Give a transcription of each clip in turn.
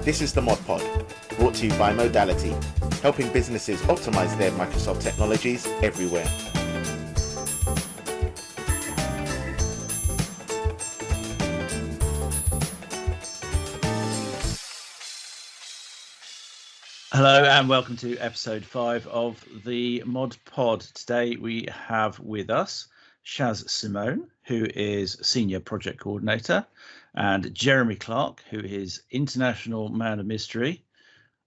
This is the ModPod, brought to you by Modality, helping businesses optimize their Microsoft technologies everywhere. Hello and welcome to episode 5 of the ModPod. Today we have with us Shaz Simone, who is Senior Project Coordinator, and Jeremy Clark, who is International Man of Mystery,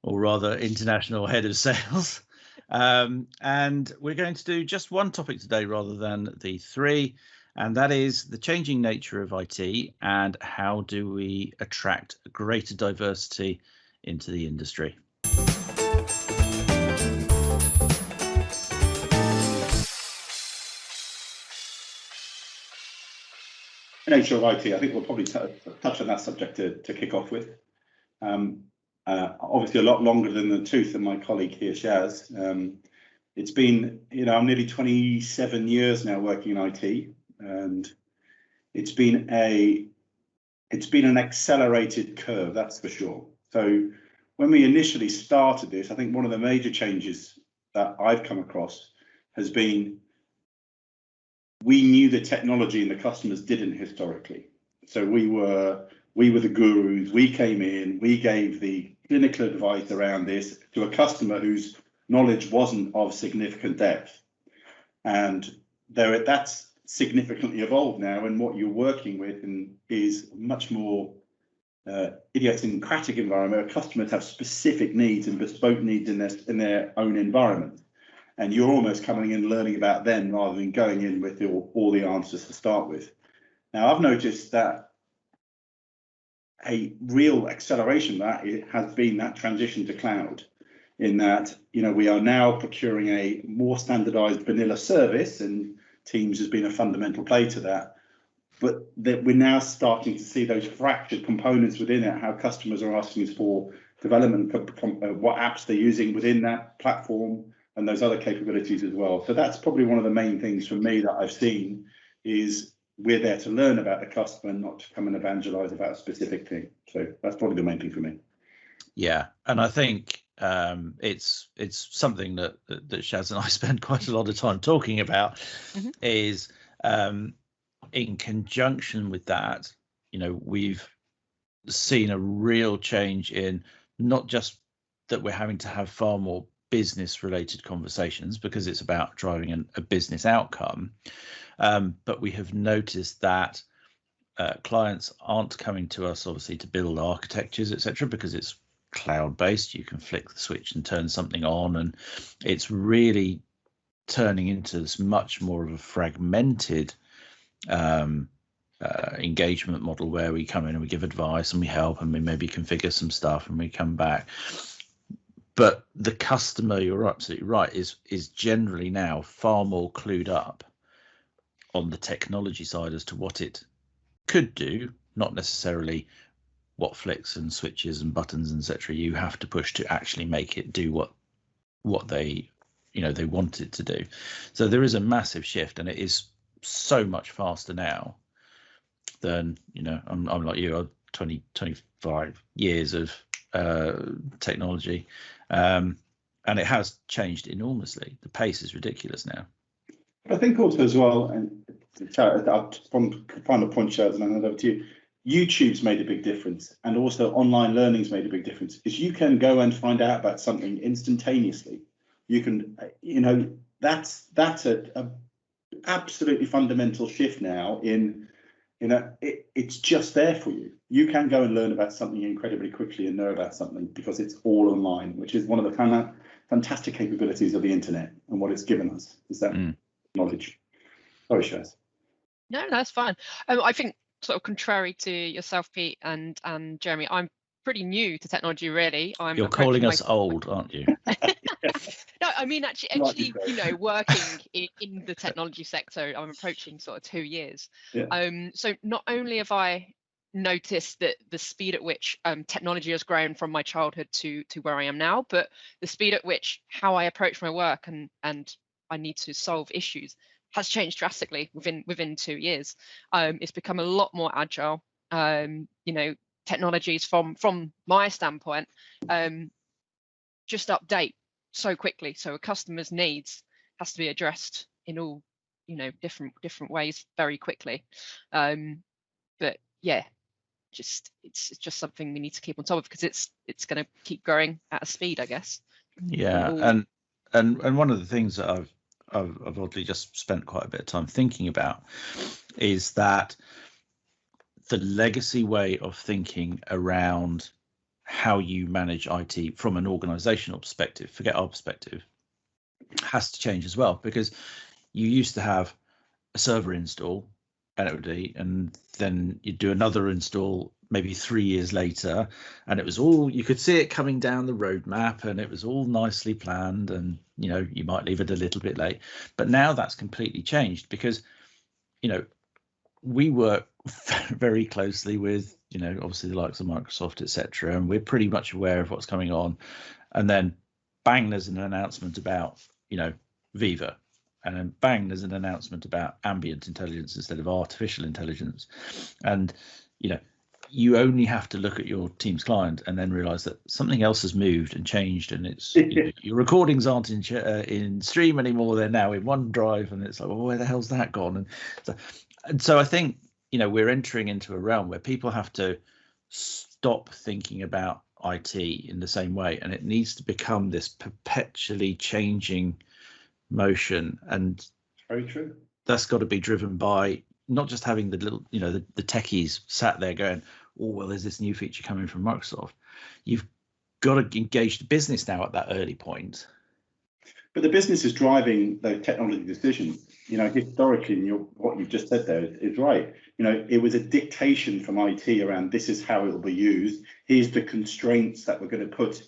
or rather International Head of Sales. And we're going to do just one topic today rather than the three, and that is the changing nature of IT and how do we attract greater diversity into the industry. Nature of IT, I think we'll probably touch on that subject to kick off with. Obviously a lot longer than the tooth of my colleague here, Shaz. It's been, I'm nearly 27 years now working in IT, and it's been an accelerated curve, that's for sure. So when we initially started this, I think one of the major changes that I've come across has been we knew the technology and the customers didn't historically. So we were the gurus. We came in, we gave the clinical advice around this to a customer whose knowledge wasn't of significant depth. And that's significantly evolved now, and what you're working with is much more idiosyncratic environment where customers have specific needs and bespoke needs in their own environment. And you're almost coming in learning about them rather than going in with all the answers to start with. Now, I've noticed that a real acceleration of that has been that transition to cloud, in that, we are now procuring a more standardized vanilla service, and Teams has been a fundamental play to that. But that we're now starting to see those fractured components within it, how customers are asking us for development, what apps they're using within that platform, and those other capabilities as well. So that's probably one of the main things for me that I've seen is we're there to learn about the customer, not to come and evangelize about a specific thing. So that's probably the main thing for me. Yeah, and I think it's something that Shaz and I spend quite a lot of time talking about. Is in conjunction with that, we've seen a real change in not just that we're having to have far more business related conversations because it's about driving a business outcome, but we have noticed that clients aren't coming to us obviously to build architectures, etc., because it's cloud based. You can flick the switch and turn something on, and it's really turning into this much more of a fragmented engagement model where we come in and we give advice and we help and we maybe configure some stuff and we come back. But the customer, you're absolutely right, is generally now far more clued up on the technology side as to what it could do, not necessarily what flicks and switches and buttons, etc. you have to push to actually make it do what they want it to do. So there is a massive shift, and it is so much faster now than I'm like you. I'm 25 years of technology, and it has changed enormously. The pace is ridiculous now. I think also as well, and I'll find a point, Shaz, and I'll hand over to you. YouTube's made a big difference, and also online learning's made a big difference. Is you can go and find out about something instantaneously. You can, that's a absolutely fundamental shift now in. It's just there for you. You can go and learn about something incredibly quickly and know about something because it's all online, which is one of the fantastic capabilities of the internet and what it's given us is that knowledge. Sorry, Shaz. No, that's fine. I think sort of contrary to yourself, Pete and Jeremy, I'm pretty new to technology, really. You're calling us old, aren't you? No, I mean actually, working in the technology sector, I'm approaching sort of 2 years. Yeah. So not only have I noticed that the speed at which technology has grown from my childhood to where I am now, but the speed at which how I approach my work and I need to solve issues has changed drastically within 2 years. It's become a lot more agile. technologies from my standpoint just update so quickly, so a customer's needs has to be addressed in all, you know, different ways very quickly. But yeah, it's just something we need to keep on top of, because it's going to keep growing at a speed, I guess. Yeah, and one of the things that I've oddly just spent quite a bit of time thinking about is that the legacy way of thinking around how you manage IT from an organizational perspective, forget our perspective, has to change as well, because you used to have a server install and then you do another install maybe 3 years later, and it was all, you could see it coming down the roadmap and it was all nicely planned, and you know, you might leave it a little bit late. But now that's completely changed, because you know, we work very closely with, you know, obviously the likes of Microsoft, etc., and we're pretty much aware of what's coming on. And then bang, there's an announcement about, you know, Viva, and then bang, there's an announcement about ambient intelligence instead of artificial intelligence. And you know, you only have to look at your Teams client and then realize that something else has moved and changed, and it's you know, your recordings aren't in Stream anymore, they're now in OneDrive, and it's like, well, where the hell's that gone? And so I think, you know, we're entering into a realm where people have to stop thinking about IT in the same way, and it needs to become this perpetually changing motion. And Very true. That's got to be driven by not just having the little, you know, the techies sat there going, oh, well, there's this new feature coming from Microsoft. You've got to engage the business now at that early point. But the business is driving those technology decisions. You know, historically, what you've just said there is right. You know, it was a dictation from IT around, this is how it will be used. Here's the constraints that we're going to put,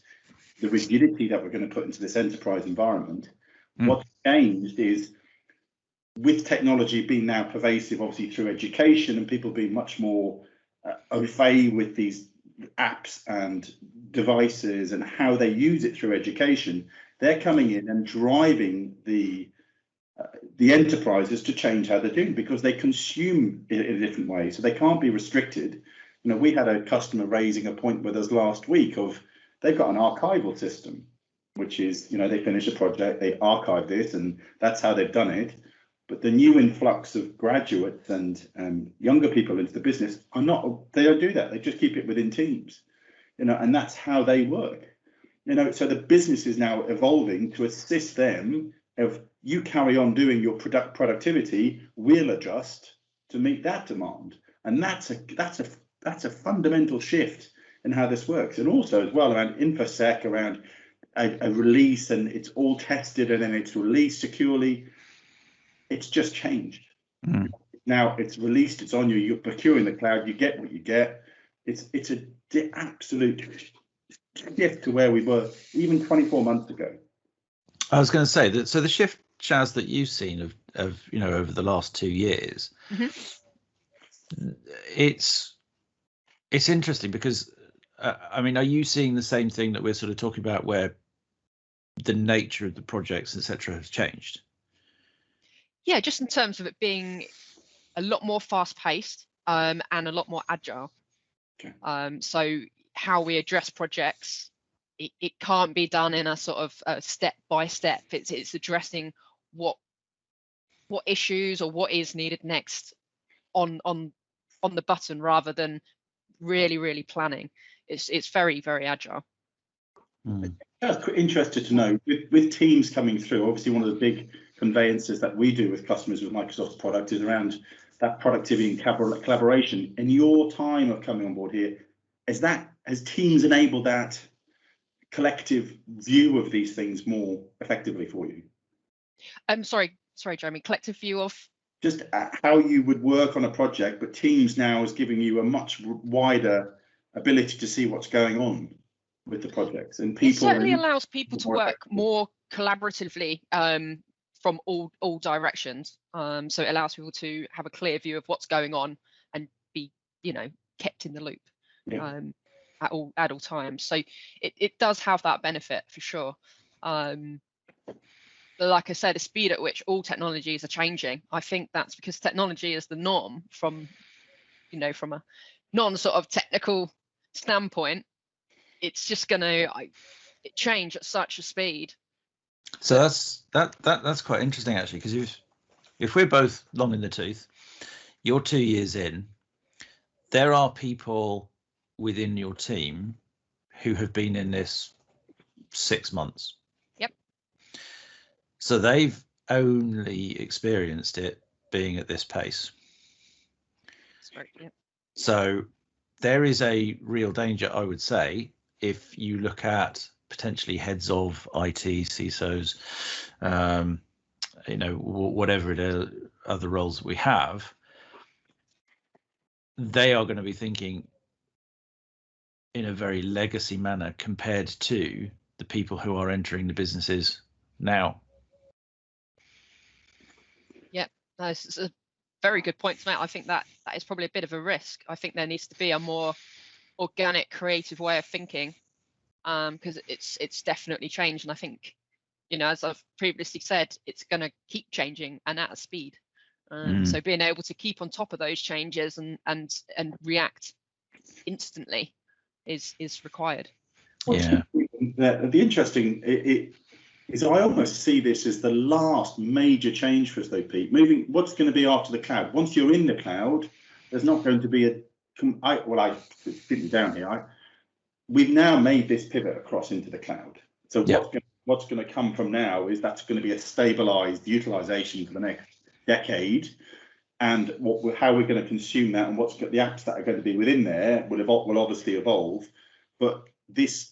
the rigidity that we're going to put into this enterprise environment. What's changed is, with technology being now pervasive, obviously through education, and people being much more au fait with these apps and devices and how they use it through education, they're coming in and driving the enterprises to change how they're doing, because they consume it in a different way, so they can't be restricted. You know, we had a customer raising a point with us last week of, they've got an archival system, which is, you know, they finish a project, they archive this, and that's how they've done it. But the new influx of graduates and younger people into the business are not, they don't do that. They just keep it within Teams, you know, and that's how they work. You know, so the business is now evolving to assist them. If you carry on doing your productivity, we'll adjust to meet that demand. And that's a fundamental shift in how this works. And also as well around InfoSec, around a release, and it's all tested and then it's released securely. It's just changed. Now it's released, it's on you, you're procuring the cloud, you get what you get. It's an absolute shift to where we were even 24 months ago. I was going to say that, so the shift, Shaz, that you've seen of you know, over the last 2 years, it's interesting, because I mean, are you seeing the same thing that we're sort of talking about, where the nature of the projects, etc., has changed? Yeah, just in terms of it being a lot more fast-paced and a lot more agile. Okay. So how we address projects, it can't be done in a sort of step by step. It's addressing what issues or what is needed next on the button, rather than really planning. It's very, very agile. I was interested to know, with Teams coming through, obviously one of the big conveyances that we do with customers with Microsoft's product is around that productivity and collaboration. In your time of coming on board here, has Teams enabled that collective view of these things more effectively for you? Sorry, Jeremy. Collective view of just how you would work on a project, but Teams now is giving you a much wider ability to see what's going on with the projects, and people. It certainly allows people to work more collaboratively from all directions. So it allows people to have a clear view of what's going on and be, you know, kept in the loop at all times. So it does have that benefit for sure. But like I said, the speed at which all technologies are changing, I think that's because technology is the norm from, you know, from a non sort of technical standpoint, it's just going to change at such a speed. So that's quite interesting, actually, because if we're both long in the tooth, you're 2 years in, there are people within your team who have been in this 6 months. Yep. So they've only experienced it being at this pace. That's right. Yep. So there is a real danger, I would say, if you look at potentially heads of IT, CISOs, whatever it is, other roles that we have, they are going to be thinking in a very legacy manner compared to the people who are entering the businesses now. Yeah, that's a very good point to make. I think that is probably a bit of a risk. I think there needs to be a more organic, creative way of thinking, because it's definitely changed. And I think, as I've previously said, it's going to keep changing and at a speed. So being able to keep on top of those changes and react instantly is required. Yeah. The interesting is I almost see this as the last major change for us, though, Pete. Moving, what's going to be after the cloud? Once you're in the cloud, there's not going to be I didn't down here. We've now made this pivot across into the cloud. So what's going to come from now is that's going to be a stabilized utilization for the next decade, and how we're going to consume that, and what's the apps that are going to be within there will obviously evolve. But this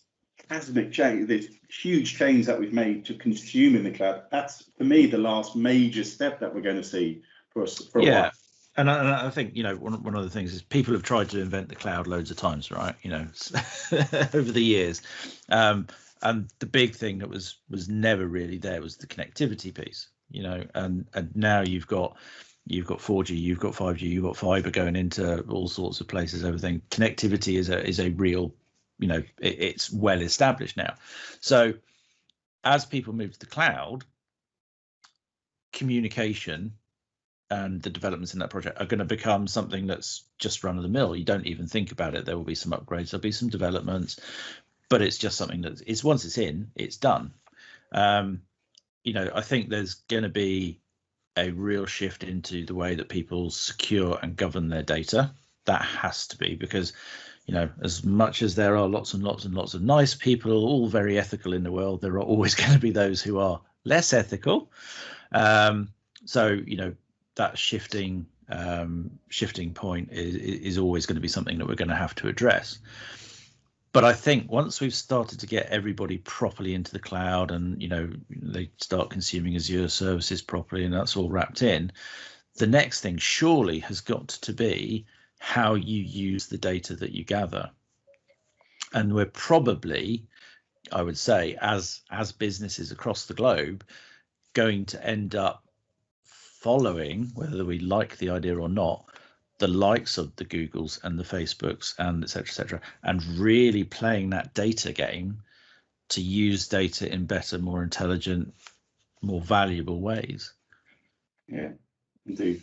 cosmic change, this huge change that we've made to consume in the cloud, that's for me the last major step that we're going to see for us for a while. And I think, one of the things is people have tried to invent the cloud loads of times, right? Over the years. And the big thing that was never really there was the connectivity piece, and now you've got 4G, you've got 5G, you've got fiber going into all sorts of places, everything. Connectivity is a real, it's well established now. So as people move to the cloud, communication and the developments in that project are going to become something that's just run of the mill. You don't even think about it. There will be some upgrades, there'll be some developments, but it's just something that is, once it's in, it's done. I think there's going to be a real shift into the way that people secure and govern their data. That has to be, because as much as there are lots and lots and lots of nice people, all very ethical in the world, there are always going to be those who are less ethical. So that shifting point is always going to be something that we're going to have to address. But I think once we've started to get everybody properly into the cloud, and they start consuming Azure services properly, and that's all wrapped in, the next thing surely has got to be how you use the data that you gather. And we're probably, I would say, as businesses across the globe, going to end up following, whether we like the idea or not, the likes of the Googles and the Facebooks and et cetera, and really playing that data game to use data in better, more intelligent, more valuable ways. Yeah, indeed.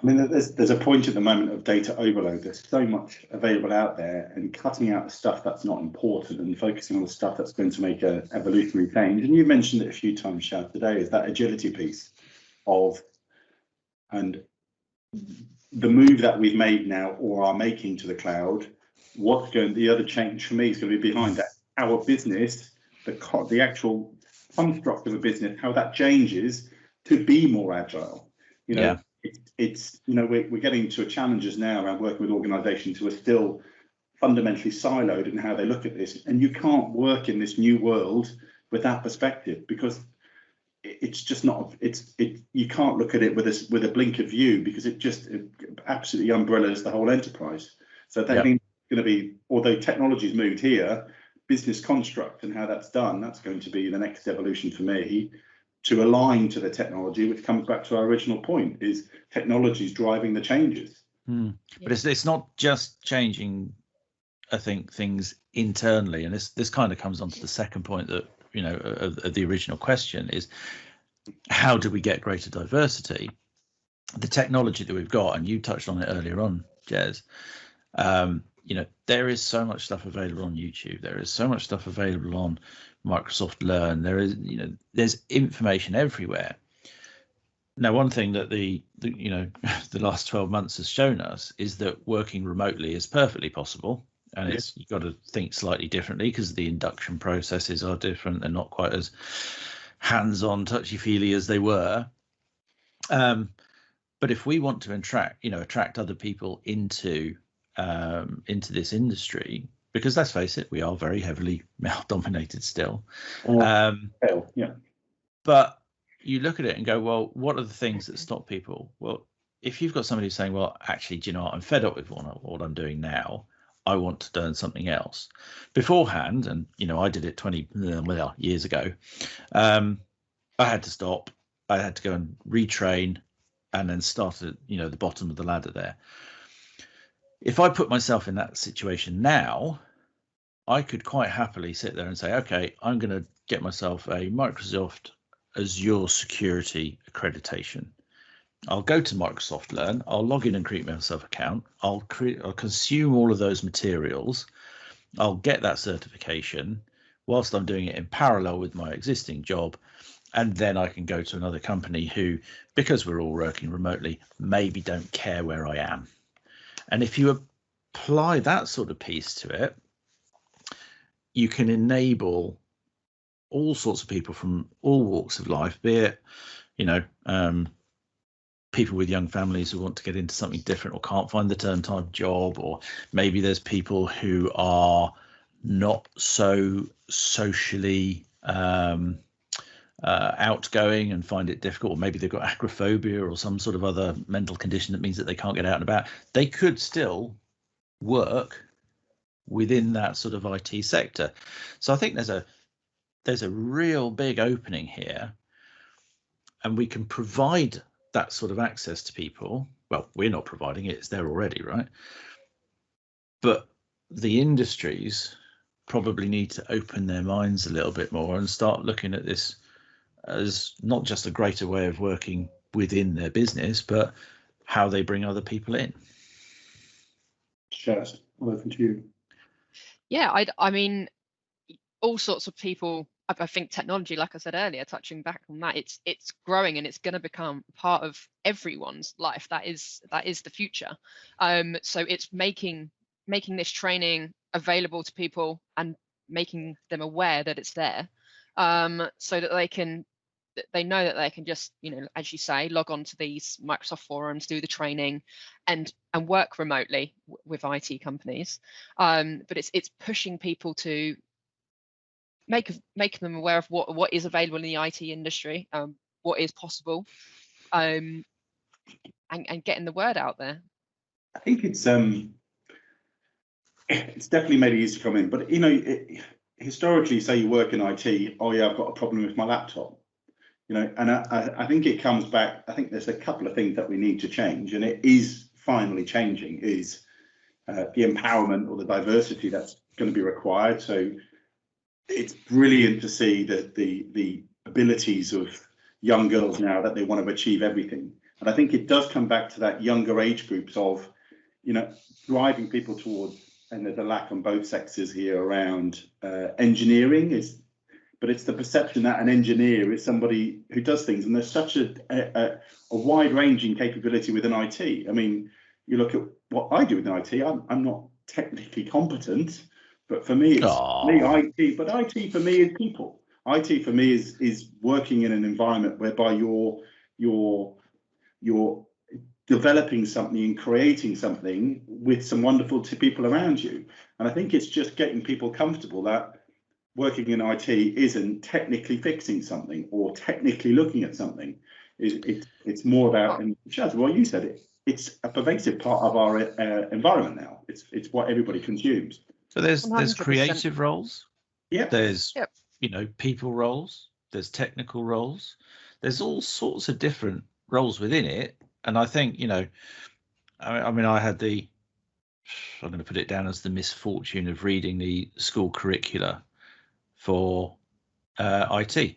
I mean, there's a point at the moment of data overload. There's so much available out there, and cutting out the stuff that's not important and focusing on the stuff that's going to make an evolutionary change. And you mentioned it a few times, Shaz, today, is that agility piece and the move that we've made now or are making to the cloud. The other change for me is going to be behind that. Our business, the actual construct of a business, how that changes to be more agile. It's we're getting to challenges now around working with organizations who are still fundamentally siloed in how they look at this, and you can't work in this new world with that perspective, because it's just not, you can't look at it with a blink of view, because it absolutely umbrellas the whole enterprise. So that means going to be, although technology's moved here, business construct and how that's done, that's going to be the next evolution for me, to align to the technology, which comes back to our original point, is technology's driving the changes. But it's not just changing, I think, things internally, and this kind of comes on to the second point that of the original question, is how do we get greater diversity? The technology that we've got, and you touched on it earlier on, Jez, there is so much stuff available on YouTube. There is so much stuff available on Microsoft Learn. There is, there's information everywhere. Now, one thing that the last 12 months has shown us is that working remotely is perfectly possible. And you've got to think slightly differently because the induction processes are different. They're not quite as hands-on, touchy-feely as they were. But if we want to attract other people into this industry, because let's face it, we are very heavily male-dominated still. But you look at it and go, well, what are the things that stop people? Well, if you've got somebody saying, well, actually, do you know what? I'm fed up with what I'm doing now. I want to learn something else. Beforehand, and I did it 20 years ago. I had to stop. I had to go and retrain, and then start at the bottom of the ladder there. If I put myself in that situation now, I could quite happily sit there and say, okay, I'm going to get myself a Microsoft Azure security accreditation. I'll go to Microsoft Learn, I'll log in and create myself an account, I'll consume all of those materials, I'll get that certification whilst I'm doing it in parallel with my existing job, and then I can go to another company who, because we're all working remotely, maybe don't care where I am. And if you apply that sort of piece to it, you can enable all sorts of people from all walks of life, be it, people with young families who want to get into something different or can't find the term time job, or maybe there's people who are not so socially outgoing and find it difficult, or maybe they've got agoraphobia or some sort of other mental condition that means that they can't get out and about. They could still work within that sort of IT sector. So I think there's a real big opening here, and we can provide that sort of access to people. Well, we're not providing it, it's there already, right? But the industries probably need to open their minds a little bit more and start looking at this as not just a greater way of working within their business, but how they bring other people in. Shaz, I'll open to you. Yeah, I mean, all sorts of people. I think technology, like I said earlier, touching back on that, it's growing and it's going to become part of everyone's life. That is the future. So it's making this training available to people and making them aware that it's there, so that they know that they can just, as you say, log on to these Microsoft forums, do the training, and work remotely with IT companies. But it's pushing people to make them aware of what is available in the IT industry, what is possible, and getting the word out there. I think it's definitely made it easy to come in, but historically, say you work in IT, oh yeah, I've got a problem with my laptop, and I think it comes back. I think there's a couple of things that we need to change, and it is finally changing, is the empowerment or the diversity that's going to be required. So it's brilliant to see that the abilities of young girls now, that they want to achieve everything. And I think it does come back to that younger age groups of, driving people towards, and there's a lack on both sexes here around engineering, but it's the perception that an engineer is somebody who does things, and there's such a wide-ranging capability within IT. I mean, you look at what I do within IT, I'm not technically competent, but for me, it's IT. But IT for me is people. IT for me is working in an environment whereby you're developing something and creating something with some wonderful people around you. And I think it's just getting people comfortable that working in IT isn't technically fixing something or technically looking at something. It's more about, and Shaz, well, you said it. It's a pervasive part of our environment now. It's what everybody consumes. So there's 100%. creative roles. Yeah. There's people roles. There's technical roles. There's all sorts of different roles within it. And I think I mean, I had I'm going to put it down as the misfortune of reading the school curricula for IT.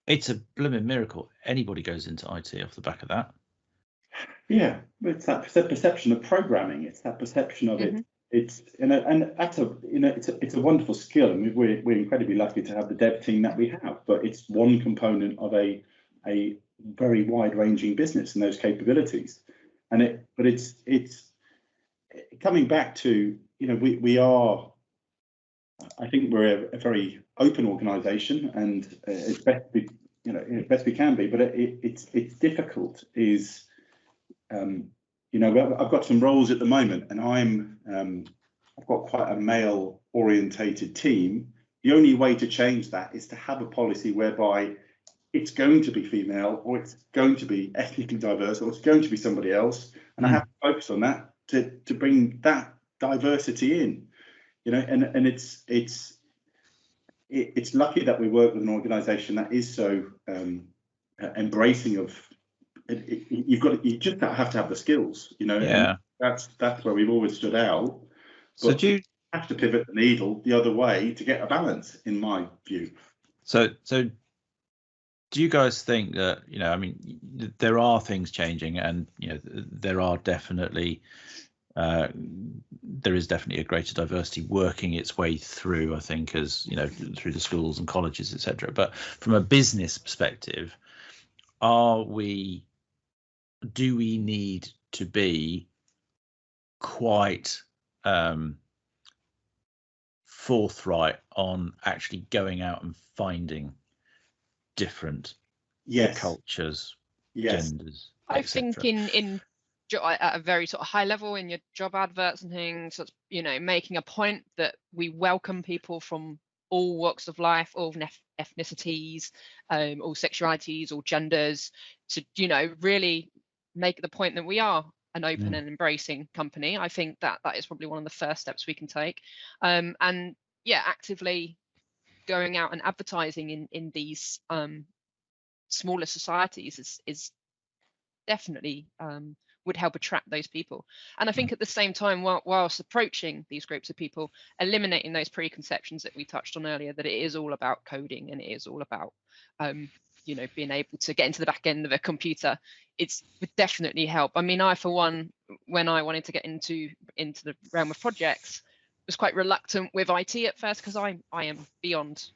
It's a blooming miracle. Anybody goes into IT off the back of that. Yeah, it's that perception of programming. It's that perception of it it's and that's a it's a wonderful skill, and we're incredibly lucky to have the dev team that we have. But it's one component of a very wide ranging business and those capabilities. And it's coming back to, we are, I think we're a very open organisation, and as best we can be. But it's difficult. I've got some roles at the moment, and I've got quite a male orientated team. The only way to change that is to have a policy whereby it's going to be female, or it's going to be ethnically diverse, or it's going to be somebody else, and I have to focus on that to bring that diversity in. And it's lucky that we work with an organisation that is so embracing of. You just have to have the skills, Yeah. And that's where we've always stood out. So But do you have to pivot the needle the other way to get a balance, in my view. So do you guys think that, there are things changing, and there are definitely there is definitely a greater diversity working its way through, I think, as through the schools and colleges, etc. But from a business perspective, do we need to be quite forthright on actually going out and finding different cultures, genders, I think at a very sort of high level in your job adverts and things, making a point that we welcome people from all walks of life, all ethnicities, all sexualities, all genders, to really make the point that we are an open and embracing company. I think that is probably one of the first steps we can take, and actively going out and advertising in these smaller societies is definitely would help attract those people. And I think at the same time, whilst approaching these groups of people, eliminating those preconceptions that we touched on earlier, that it is all about coding and it is all about being able to get into the back end of a computer, would definitely help. I mean, I, for one, when I wanted to get into the realm of projects, was quite reluctant with IT at first, because I am beyond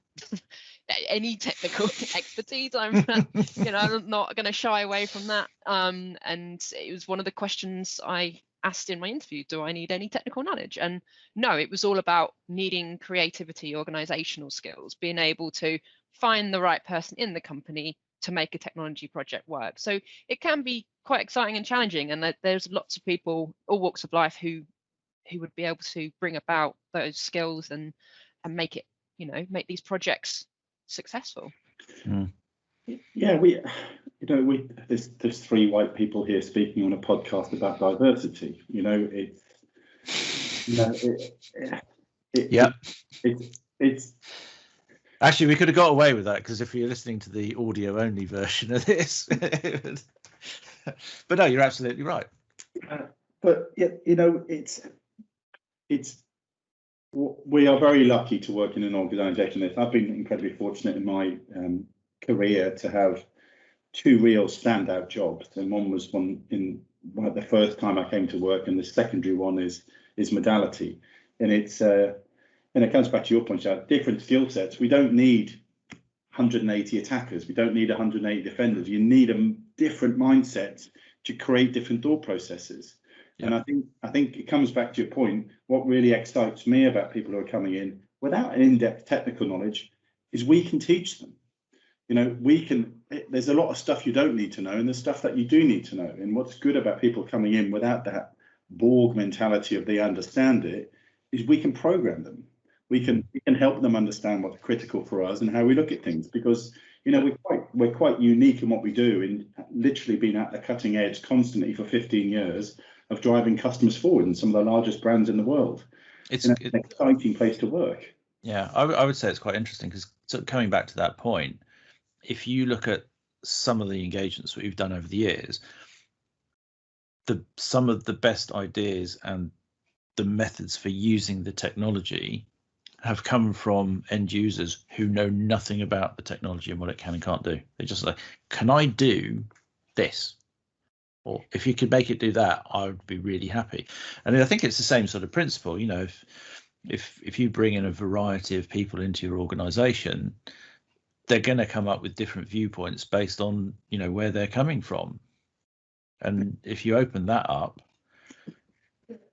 any technical expertise. I'm not going to shy away from that. And it was one of the questions I asked in my interview: do I need any technical knowledge? And no, it was all about needing creativity, organizational skills, being able to find the right person in the company to make a technology project work. So it can be quite exciting and challenging, and there's lots of people, all walks of life, who would be able to bring about those skills and make it, make these projects successful. Yeah, there's three white people here speaking on a podcast about diversity. It's actually, we could have got away with that, because if you're listening to the audio only version of this, but no, you're absolutely right. But we are very lucky to work in an organisation. I've been incredibly fortunate in my career to have two real standout jobs, and one was the first time I came to work, and the secondary one is Modality. And it comes back to your point about different skill sets. We don't need 180 attackers. We don't need 180 defenders. You need a different mindset to create different thought processes. Yeah. And I think it comes back to your point. What really excites me about people who are coming in without an in-depth technical knowledge is we can teach them. There's a lot of stuff you don't need to know, and there's stuff that you do need to know. And what's good about people coming in without that Borg mentality of they understand it is we can program them. We can help them understand what's critical for us and how we look at things, because we're quite unique in what we do, in literally being at the cutting edge constantly for 15 years of driving customers forward in some of the largest brands in the world. It's an exciting place to work. Yeah, I would say it's quite interesting, because coming back to that point, if you look at some of the engagements that we've done over the years, some of the best ideas and the methods for using the technology have come from end users who know nothing about the technology and what it can and can't do. They're just like, can I do this? Or if you could make it do that, I would be really happy. And I think it's the same sort of principle. You know, if you bring in a variety of people into your organization, they're going to come up with different viewpoints based on, you know, where they're coming from. And if you open that up.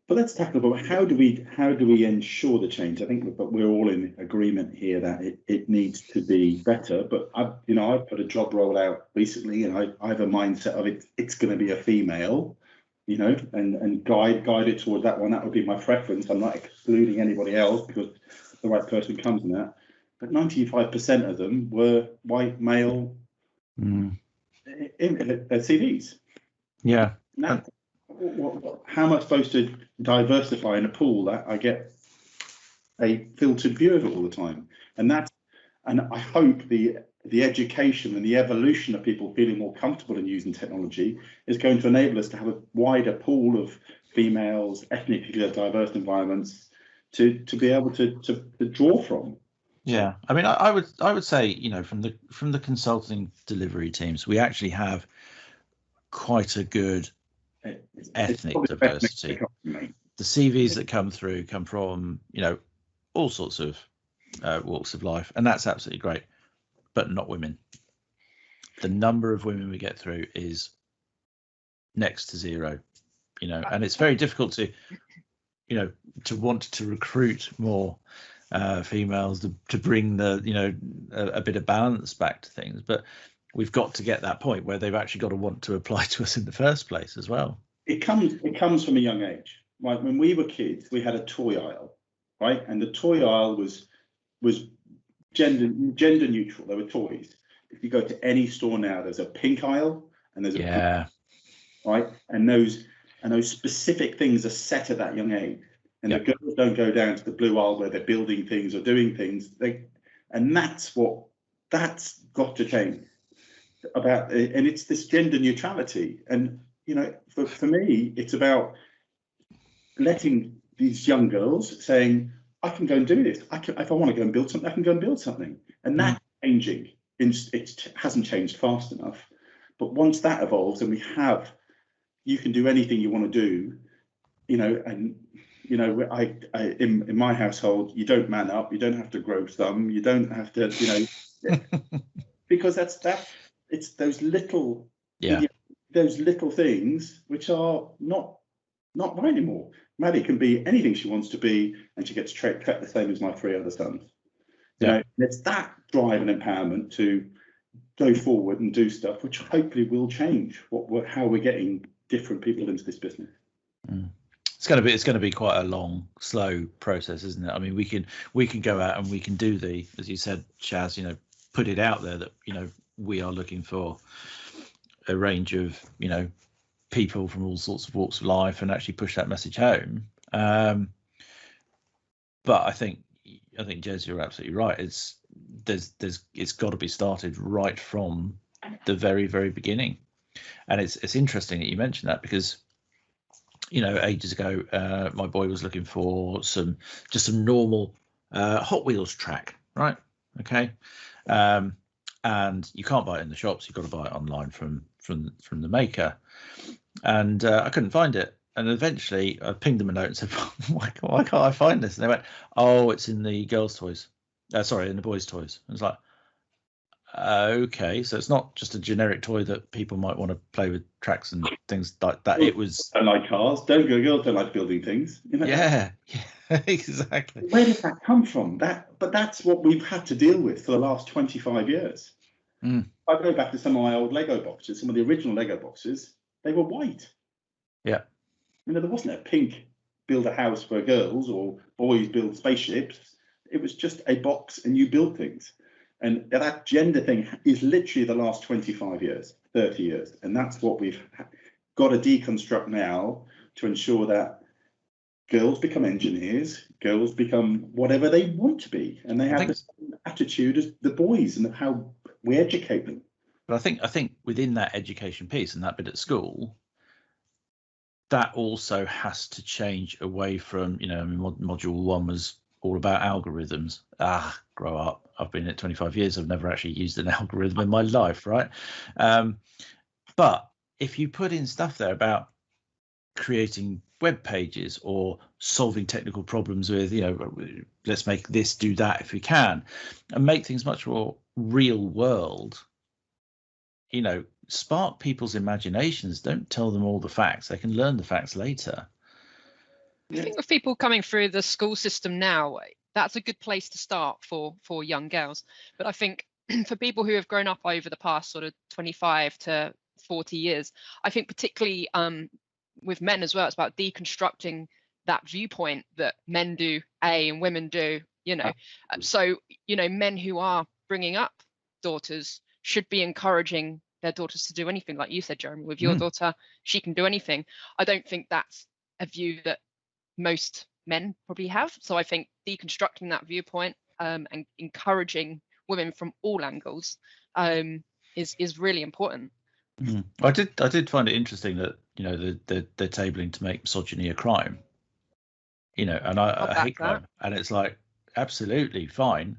But let's tackle about how do we ensure the change? I think we're all in agreement here that it needs to be better. But I've put a job role out recently, and I have a mindset of it's going to be a female, you know, and guide it towards that one. That would be my preference. I'm not excluding anybody else because the right person comes in that. But 95% of them were white male CVs. Yeah. Now, how am I supposed to diversify in a pool that I get a filtered view of it all the time? And I hope the education and the evolution of people feeling more comfortable in using technology is going to enable us to have a wider pool of females, ethnically diverse environments to be able to draw from. Yeah, I mean, I would say, you know, from the consulting delivery teams, we actually have quite a good ethnic diversity. The CVs that come through come from, you know, all sorts of walks of life, and that's absolutely great, but not women. The number of women we get through is next to zero, you know, and it's very difficult to, you know, to want to recruit more females to bring the, you know, a bit of balance back to things. But we've got to get that point where they've actually got to want to apply to us in the first place as well. It comes from a young age, right? When we were kids, we had a toy aisle, right? And the toy aisle was gender neutral. There were toys. If you go to any store now, there's a pink aisle and there's a pink, right? And those specific things are set at that young age. And the girls don't go down to the blue aisle where they're building things or doing things. And that's got to change. And it's this gender neutrality. And you know, for me, it's about letting these young girls saying, I can go and do this. If I want to go and build something, I can go and build something. And that's changing. It hasn't changed fast enough. But once that evolves and you can do anything you want to do, you know, and you know, in my household, you don't man up, you don't have to grow some, you don't have to, you know, because it's those little, those little things which are not right anymore. Maddie can be anything she wants to be, and she gets treated the same as my 3 other sons. You know, it's that drive and empowerment to go forward and do stuff, which hopefully will change how we're getting different people into this business. It's going to be quite a long, slow process, isn't it? I mean, we can go out and we can do as you said, Shaz, you know, put it out there that, you know, we are looking for a range of, you know, people from all sorts of walks of life and actually push that message home. But I think Jez, you're absolutely right. It's got to be started right from the very, very beginning. And it's interesting that you mentioned that because, you know, ages ago, my boy was looking for just some normal Hot Wheels track, right? Okay. And you can't buy it in the shops. You've got to buy it online from the maker. And I couldn't find it. And eventually I pinged them a note and said, why can't I find this? And they went, oh, it's in the girls' toys. In the boys' toys. And it's like, okay, so it's not just a generic toy that people might want to play with tracks and things like that. It was don't like cars, girls don't like building things. You know? Yeah, exactly. Where did that come from? But that's what we've had to deal with for the last 25 years. I go back to some of my old Lego boxes, some of the original Lego boxes, they were white. Yeah. You know, there wasn't a pink build a house for girls or boys build spaceships. It was just a box and you build things. And that gender thing is literally the last 25 years, 30 years. And that's what we've got to deconstruct now to ensure that girls become engineers, girls become whatever they want to be. And they have the same attitude as the boys and how we educate them. But I think within that education piece and that bit at school, that also has to change away from, you know, I mean, module 1 was all about algorithms. Grow up. I've been at 25 years. I've never actually used an algorithm in my life, right? But if you put in stuff there about creating web pages or solving technical problems with, let's make this do that if we can, and make things much more real world, spark people's imaginations. Don't tell them all the facts. They can learn the facts later. I think with people coming through the school system now, that's a good place to start for young girls. But I think for people who have grown up over the past sort of 25 to 40 years, I think particularly with men as well, it's about deconstructing that viewpoint that men do A and women do, So, men who are bringing up daughters should be encouraging their daughters to do anything. Like you said, Jeremy, with your daughter, she can do anything. I don't think that's a view that most men probably have. So I think deconstructing that viewpoint and encouraging women from all angles is really important. I did find it interesting that they're tabling to make misogyny a crime. And I hate crime, and it's like, absolutely fine.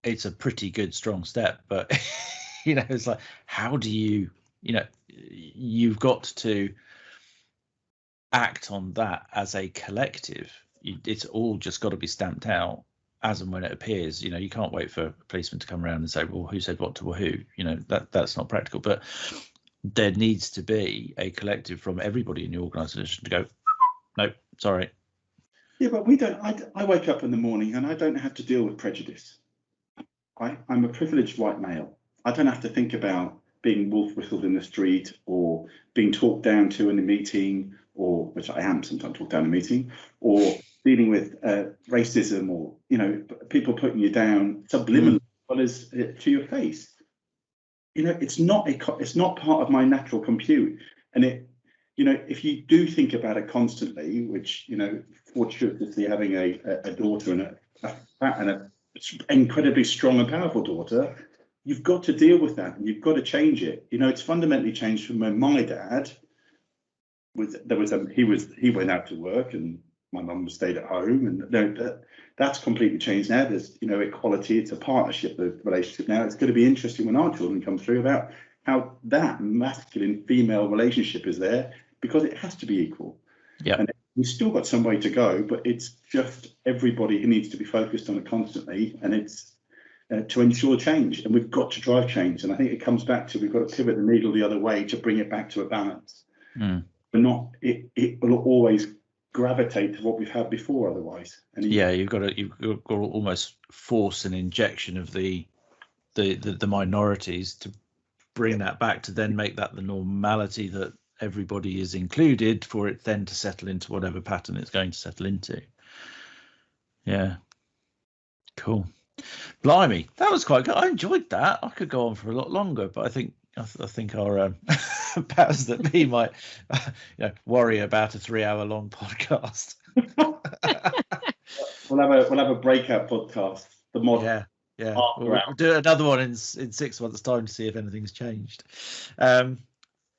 It's a pretty good strong step, but it's like, how do you you've got to act on that as a collective. It's all just got to be stamped out as and when it appears. You can't wait for a policeman to come around and say, well, who said what to who? That's not practical. But there needs to be a collective from everybody in the organisation to go, no, sorry. Yeah, but we don't. I wake up in the morning and I don't have to deal with prejudice. I'm a privileged white male. I don't have to think about being wolf whistled in the street or being talked down to in a meeting, or which I am sometimes talked down in a meeting, or dealing with racism, or people putting you down subliminally as well as to your face. It's not part of my natural compute, and if you do think about it constantly, which fortuitously having a daughter and a incredibly strong and powerful daughter, you've got to deal with that and you've got to change it. It's fundamentally changed from when my dad he went out to work and my mum stayed at home, and that's completely changed now. There's equality. It's a partnership, the relationship now. It's going to be interesting when our children come through about how that masculine female relationship is there, because it has to be equal. Yeah. And we've still got some way to go, but it's just everybody who needs to be focused on it constantly, and it's to ensure change, and we've got to drive change. And I think it comes back to, we've got to pivot the needle the other way to bring it back to a balance. But not it will always gravitate to what we've had before otherwise. And you've got to almost force an injection of the minorities to bring that back, to then make that the normality that everybody is included, for it then to settle into whatever pattern it's going to settle into. Yeah, cool. Blimey, that was quite good. I enjoyed that. I could go on for a lot longer, but I think our powers that be might worry about a 3-hour long podcast. We'll have a breakout podcast. The mod. Yeah. We'll do another one in 6 months' time to see if anything's changed.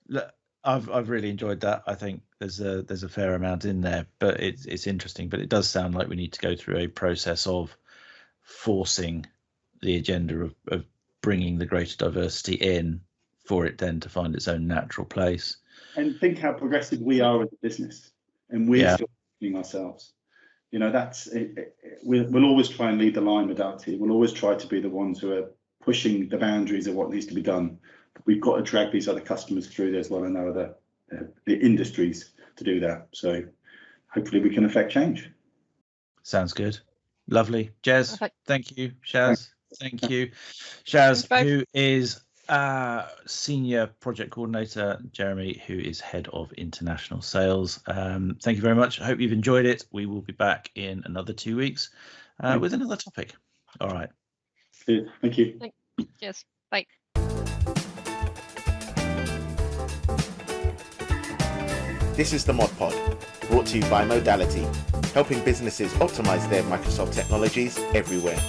Look, I've really enjoyed that. I think there's a fair amount in there, but it's interesting. But it does sound like we need to go through a process of forcing the agenda of bringing the greater diversity in, for it then to find its own natural place. And think how progressive we are as a business, and we're still pushing ourselves. That's it. We'll always try and lead the line, Modality. We'll always try to be the ones who are pushing the boundaries of what needs to be done. But we've got to drag these other customers through as well, and other the industries to do that. So hopefully we can affect change. Sounds good. Lovely. Jez, thank you. Shaz, thank you. Shaz, who is Senior Project Coordinator, Jeremy, who is Head of International Sales. Thank you very much. I hope you've enjoyed it. We will be back in another 2 weeks with another topic. All right. Thank you. Yes. Bye. This is the ModPod, brought to you by Modality, helping businesses optimize their Microsoft technologies everywhere.